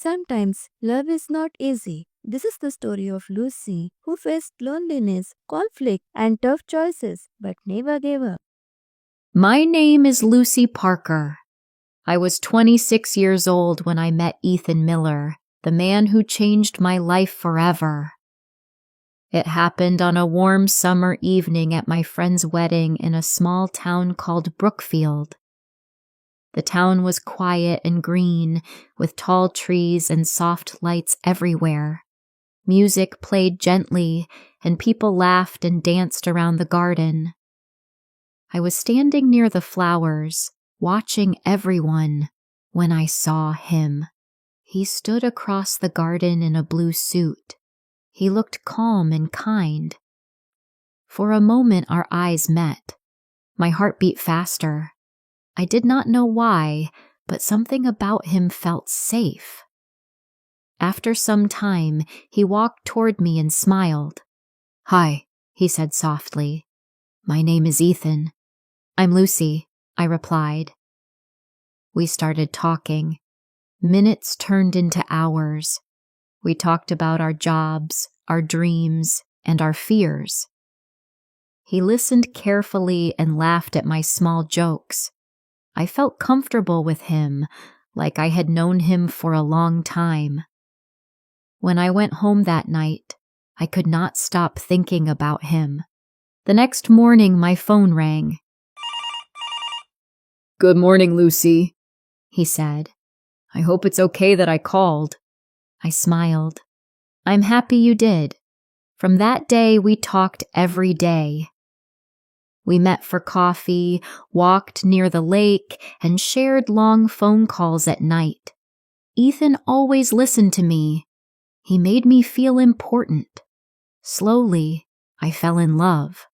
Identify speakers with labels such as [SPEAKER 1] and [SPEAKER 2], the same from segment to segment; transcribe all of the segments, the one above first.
[SPEAKER 1] Sometimes love is not easy. This is the story of Lucy, who faced loneliness, conflict, and tough choices, but never gave up.
[SPEAKER 2] My name is Lucy Parker. I was 26 years old when I met Ethan Miller, the man who changed my life forever. It happened on a warm summer evening at my friend's wedding in a small town called Brookfield. The town was quiet and green, with tall trees and soft lights everywhere. Music played gently, and people laughed and danced around the garden. I was standing near the flowers, watching everyone, when I saw him. He stood across the garden in a blue suit. He looked calm and kind. For a moment our eyes met. My heart beat faster. I did not know why, but something about him felt safe. After some time, he walked toward me and smiled. "Hi," he said softly. "My name is Ethan." "I'm Lucy," I replied. We started talking. Minutes turned into hours. We talked about our jobs, our dreams, and our fears. He listened carefully and laughed at my small jokes. I felt comfortable with him, like I had known him for a long time. When I went home that night, I could not stop thinking about him. The next morning, my phone rang. "Good morning, Lucy," he said. "I hope it's okay that I called." I smiled. "I'm happy you did." From that day, we talked every day. We met for coffee, walked near the lake, and shared long phone calls at night. Ethan always listened to me. He made me feel important. Slowly, I fell in love.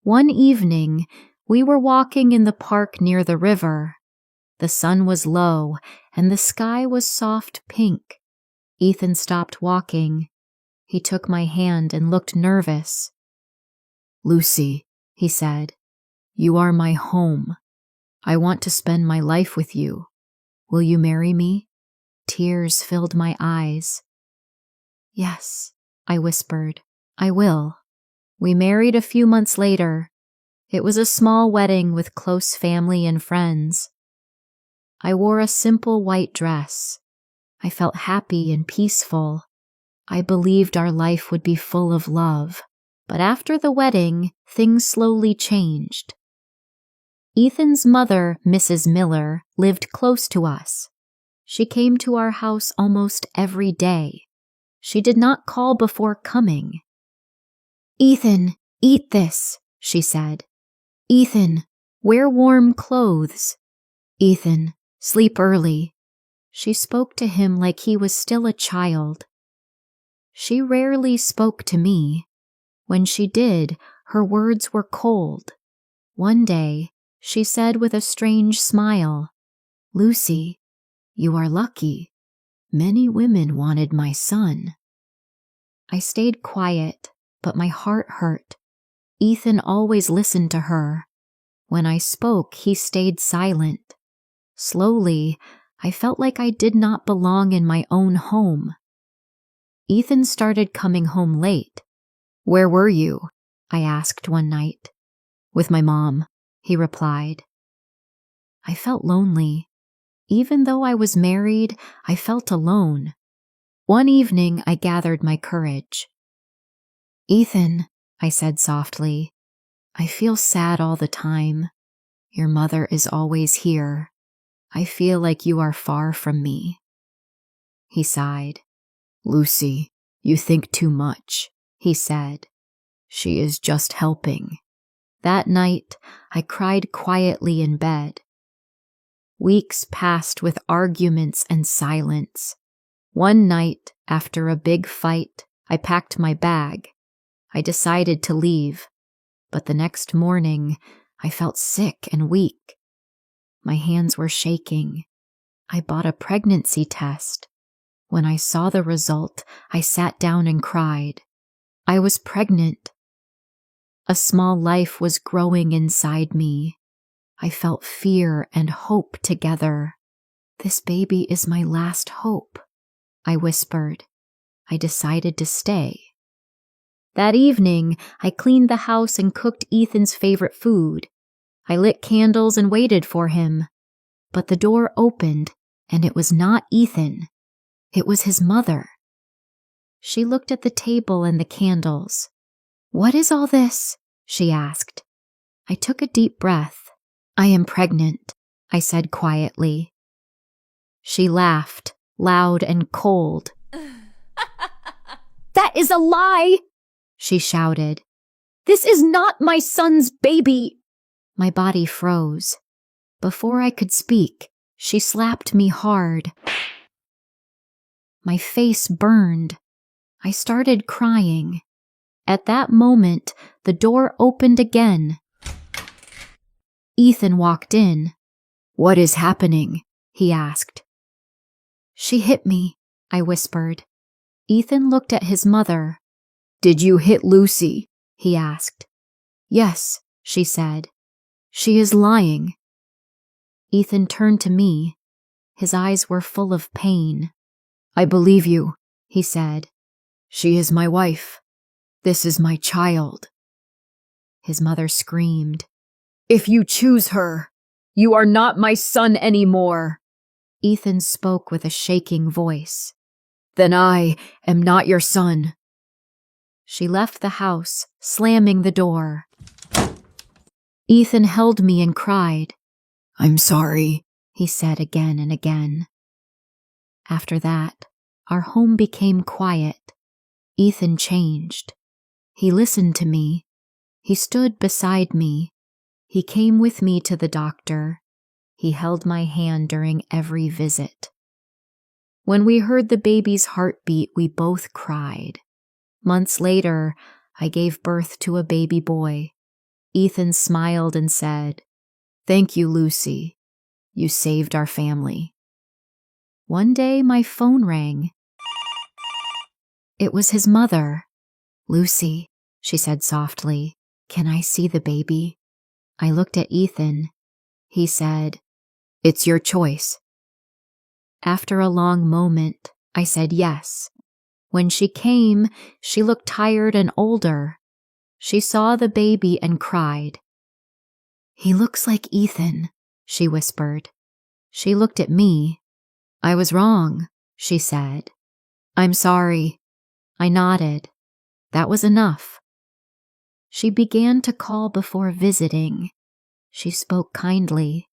[SPEAKER 2] One evening, we were walking in the park near the river. The sun was low, and the sky was soft pink. Ethan stopped walking. He took my hand and looked nervous. "Lucy," he said, "you are my home. I want to spend my life with you. Will you marry me?" Tears filled my eyes. "Yes," I whispered, "I will." We married a few months later. It was a small wedding with close family and friends. I wore a simple white dress. I felt happy and peaceful. I believed our life would be full of love. But after the wedding, things slowly changed. Ethan's mother, Mrs. Miller, lived close to us. She came to our house almost every day. She did not call before coming. "Ethan, eat this," she said. "Ethan, wear warm clothes. Ethan, sleep early." She spoke to him like he was still a child. She rarely spoke to me. When she did, her words were cold. One day, she said with a strange smile, "Lucy, you are lucky. Many women wanted my son." I stayed quiet, but my heart hurt. Ethan always listened to her. When I spoke, he stayed silent. Slowly, I felt like I did not belong in my own home. Ethan started coming home late. "Where were you?" I asked one night. "With my mom," he replied. I felt lonely. Even though I was married, I felt alone. One evening, I gathered my courage. "Ethan," I said softly, "I feel sad all the time. Your mother is always here. I feel like you are far from me." He sighed. "Lucy, you think too much," he said. "She is just helping." That night, I cried quietly in bed. Weeks passed with arguments and silence. One night, after a big fight, I packed my bag. I decided to leave, but the next morning, I felt sick and weak. My hands were shaking. I bought a pregnancy test. When I saw the result, I sat down and cried. I was pregnant. A small life was growing inside me. I felt fear and hope together. This baby is my last hope. I whispered. I decided to stay. That evening, I cleaned the house and cooked Ethan's favorite food. I lit candles and waited for him. But the door opened, and it was not Ethan. It was his mother. She looked at the table and the candles. "What is all this?" she asked. I took a deep breath. "I am pregnant," I said quietly. She laughed, loud and cold. "That is a lie!" she shouted. "This is not my son's baby!" My body froze. Before I could speak, she slapped me hard. My face burned. I started crying. At that moment, the door opened again. Ethan walked in. "What is happening?" he asked. "She hit me," I whispered. Ethan looked at his mother. "Did you hit Lucy?" he asked. "Yes," she said. "She is lying." Ethan turned to me. His eyes were full of pain. "I believe you," he said. "She is my wife. This is my child." His mother screamed. "If you choose her, you are not my son anymore." Ethan spoke with a shaking voice. "Then I am not your son." She left the house, slamming the door. Ethan held me and cried. "I'm sorry," he said again and again. After that, our home became quiet. Ethan changed. He listened to me. He stood beside me. He came with me to the doctor. He held my hand during every visit. When we heard the baby's heartbeat, we both cried. Months later, I gave birth to a baby boy. Ethan smiled and said, "Thank you, Lucy. You saved our family." One day, my phone rang. It was his mother. "Lucy," she said softly, "can I see the baby?" I looked at Ethan. He said, "It's your choice." After a long moment, I said yes. When she came, she looked tired and older. She saw the baby and cried. "He looks like Ethan," she whispered. She looked at me. "I was wrong," she said. "I'm sorry." I nodded. That was enough. She began to call before visiting. She spoke kindly,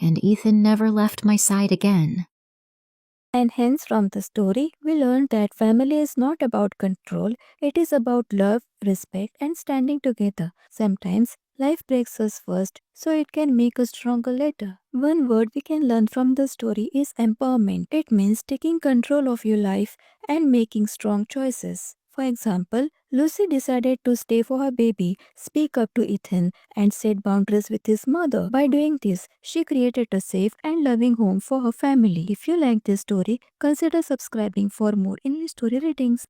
[SPEAKER 2] and Ethan never left my side again.
[SPEAKER 1] And hence, from the story, we learned that family is not about control, it is about love, respect, and standing together. Sometimes life breaks us first, so it can make us stronger later. One word we can learn from the story is empowerment. It means taking control of your life and making strong choices. For example, Lucy decided to stay for her baby, speak up to Ethan, and set boundaries with his mother. By doing this, she created a safe and loving home for her family. If you like this story, consider subscribing for more English story readings.